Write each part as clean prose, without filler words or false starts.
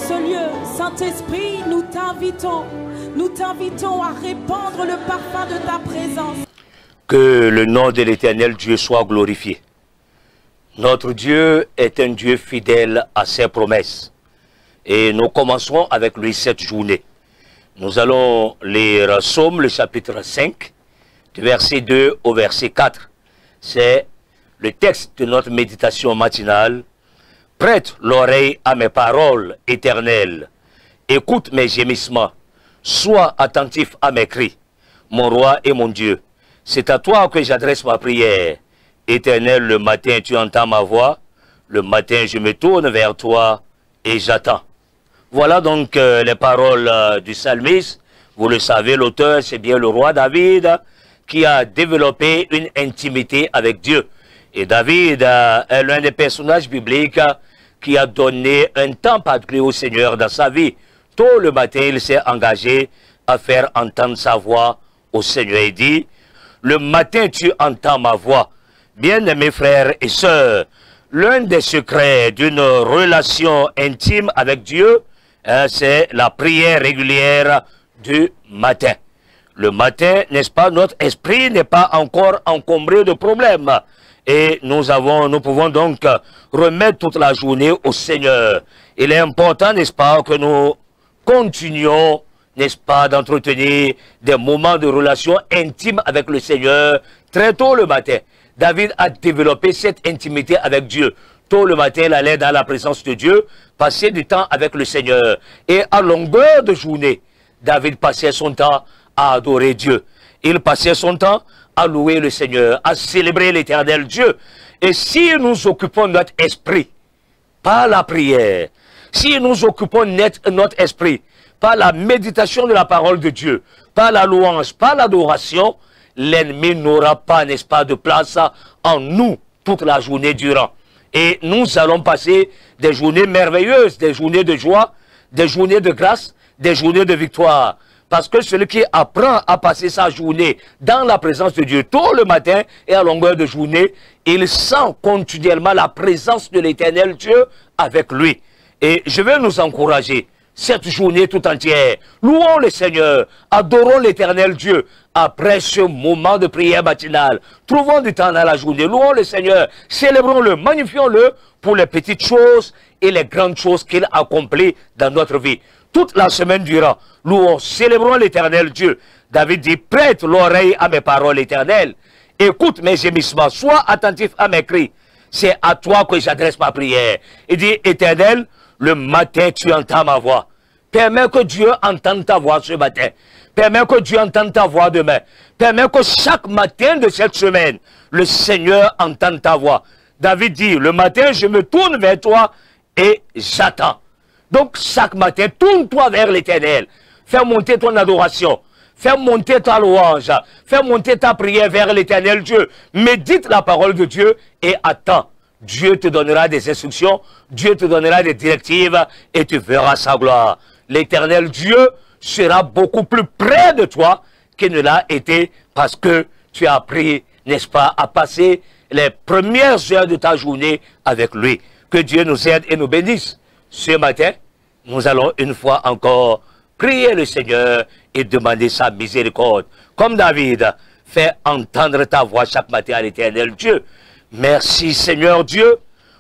ce lieu. Saint-Esprit, nous t'invitons à répandre le parfum de ta présence. Que le nom de l'Éternel Dieu soit glorifié. Notre Dieu est un Dieu fidèle à ses promesses. Et nous commencerons avec lui cette journée. Nous allons lire Psaume, le chapitre 5, du verset 2 au verset 4. C'est le texte de notre méditation matinale. Prête l'oreille à mes paroles éternelles. Écoute mes gémissements. Sois attentif à mes cris. Mon roi et mon Dieu. C'est à toi que j'adresse ma prière. Éternel, le matin tu entends ma voix. Le matin je me tourne vers toi et j'attends. Voilà donc les paroles du psalmiste. Vous le savez, l'auteur, c'est bien le roi David qui a développé une intimité avec Dieu. Et David est l'un des personnages bibliques qui a donné un temps particulier au Seigneur dans sa vie. Tôt le matin, il s'est engagé à faire entendre sa voix au Seigneur. Il dit, le matin tu entends ma voix. Bien-aimés frères et sœurs, l'un des secrets d'une relation intime avec Dieu, c'est la prière régulière du matin. Le matin, n'est-ce pas, notre esprit n'est pas encore encombré de problèmes. Et nous pouvons donc remettre toute la journée au Seigneur. Il est important, n'est-ce pas, que nous continuons, n'est-ce pas, d'entretenir des moments de relation intime avec le Seigneur très tôt le matin. David a développé cette intimité avec Dieu. Tôt le matin, il allait dans la présence de Dieu, passer du temps avec le Seigneur. Et à longueur de journée, David passait son temps à adorer Dieu. Il passait son temps à louer le Seigneur, à célébrer l'Éternel Dieu. Et si nous occupons notre esprit par la prière, si nous occupons notre esprit par la méditation de la parole de Dieu, par la louange, par l'adoration, l'ennemi n'aura pas, n'est-ce pas, de place en nous toute la journée durant. Et nous allons passer des journées merveilleuses, des journées de joie, des journées de grâce, des journées de victoire. Parce que celui qui apprend à passer sa journée dans la présence de Dieu tôt le matin et à longueur de journée, il sent continuellement la présence de l'Éternel Dieu avec lui. Et je vais nous encourager cette journée tout entière. Louons le Seigneur, adorons l'Éternel Dieu. Après ce moment de prière matinale, trouvons du temps dans la journée, louons le Seigneur, célébrons-le, magnifions-le pour les petites choses et les grandes choses qu'il accomplit dans notre vie. Toute la semaine durant, louons, célébrons l'Éternel Dieu. David dit, prête l'oreille à mes paroles éternelles. Écoute mes gémissements, sois attentif à mes cris. C'est à toi que j'adresse ma prière. Il dit, Éternel, le matin tu entends ma voix. Permets que Dieu entende ta voix ce matin. Permets que Dieu entende ta voix demain. Permets que chaque matin de cette semaine, le Seigneur entende ta voix. David dit, le matin je me tourne vers toi et j'attends. Donc chaque matin, tourne-toi vers l'Éternel. Fais monter ton adoration. Fais monter ta louange. Fais monter ta prière vers l'Éternel Dieu. Médite la parole de Dieu et attends. Dieu te donnera des instructions. Dieu te donnera des directives et tu verras sa gloire. L'Éternel Dieu sera beaucoup plus près de toi qu'il ne l'a été parce que tu as appris, n'est-ce pas, à passer les premières heures de ta journée avec lui. Que Dieu nous aide et nous bénisse. Ce matin, nous allons une fois encore prier le Seigneur et demander sa miséricorde. Comme David, fais entendre ta voix chaque matin à l'Éternel Dieu. Merci Seigneur Dieu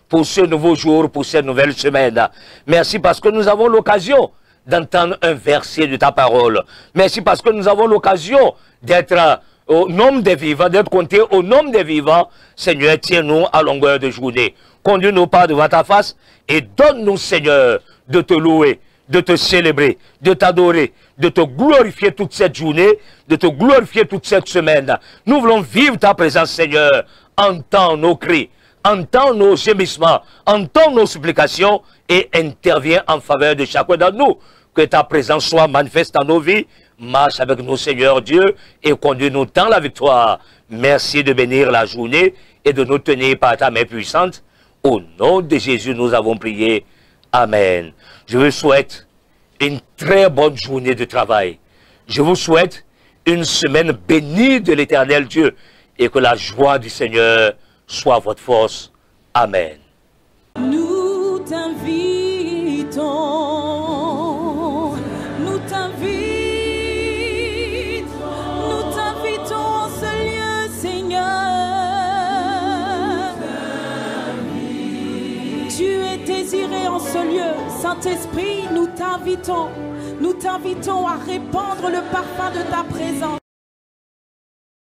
pour ce nouveau jour, pour cette nouvelle semaine. Merci parce que nous avons l'occasion d'entendre un verset de ta parole. Merci parce que nous avons l'occasion d'être au nombre des vivants, d'être comptés au nombre des vivants. Seigneur, tiens-nous à longueur de journée. Conduis-nous pas devant ta face et donne-nous, Seigneur, de te louer, de te célébrer, de t'adorer, de te glorifier toute cette journée, de te glorifier toute cette semaine. Nous voulons vivre ta présence, Seigneur. Entends nos cris, entends nos gémissements, entends nos supplications et interviens en faveur de chacun d'entre nous. Que ta présence soit manifeste dans nos vies. Marche avec nous, Seigneur Dieu, et conduis-nous dans la victoire. Merci de bénir la journée et de nous tenir par ta main puissante. Au nom de Jésus, nous avons prié. Amen. Je vous souhaite une très bonne journée de travail. Je vous souhaite une semaine bénie de l'Éternel Dieu et que la joie du Seigneur soit votre force. Amen. Nous t'invitons est désiré en ce lieu. Saint-Esprit, nous t'invitons à répandre le parfum de ta présence.